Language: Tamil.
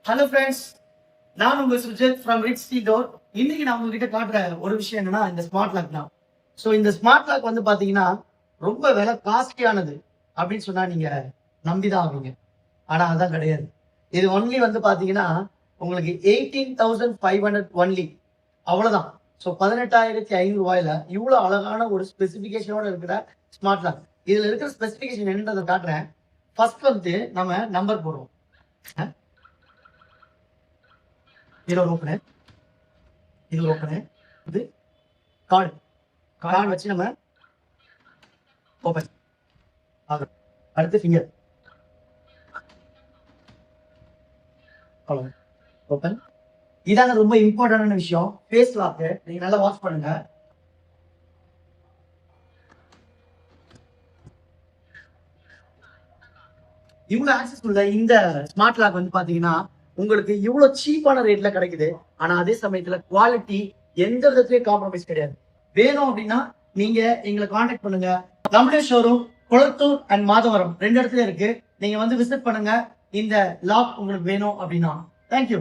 ஹலோ ஃப்ரெண்ட்ஸ், நான் உங்க Sujith from rich steel door. இன்னைக்கு நான் உங்ககிட்ட காட்டுற ஒரு விஷயம் என்னன்னா இந்த ஸ்மார்ட் லாக் தான். ஸோ இந்த ஸ்மார்ட் லாக் வந்து பாத்தீங்கன்னா ரொம்ப விலை காஸ்ட்லியானது அப்படின்னு சொன்னா நீங்க நம்பிதான் ஆவீங்க. ஆனா அதான் கிடையாது. இது ஒன்லி வந்து பாத்தீங்கன்னா உங்களுக்கு 18,500 ஒன்லி, அவ்வளவுதான். ஸோ 18,500 இவ்வளவு அழகான ஒரு ஸ்பெசிபிகேஷனோட இருக்கிற ஸ்மார்ட் லாக். இதுல இருக்கிற ஸ்பெசிபிகேஷன் என்னன்றதை காட்டுறேன். ஃபர்ஸ்ட் வந்து நம்ம நம்பர் போடுவோம். இது ஒரு ஓப்பனு, இது ஒரு ஓப்பனு, இது கார்டு. கார்டு வச்சு நம்ம ஓப்பன் ஆகும். அடுத்து ஃபிங்கர், அவ்வளவு ஓப்பன். இதான ரொம்ப இம்பார்ட்டன்டான விஷயம். ஃபேஸ் லாக் நீங்க நல்லா வாட்ச் பண்ணுங்க. இவ்வளவு ஆக்சஸ் உள்ள இந்த ஸ்மார்ட் லாக் வந்து பாத்தீங்கன்னா உங்களுக்கு இவ்வளவு சீப்பான ரேட்ல கிடைக்குது. ஆனா அதே சமயத்துல குவாலிட்டி எந்த விதத்திலயும் காம்ப்ரமைஸ் கிடையாது. வேணும் அப்படின்னா நீங்க எங்களை காண்டாக்ட் பண்ணுங்க. நம்மளுடைய ஷோரூம் குளத்தூர் அண்ட் மாதவரம் 2 இடத்துல இருக்கு. நீங்க வந்து விசிட் பண்ணுங்க. இந்த லாக் உங்களுக்கு வேணும் அப்படின்னா. தேங்க்யூ.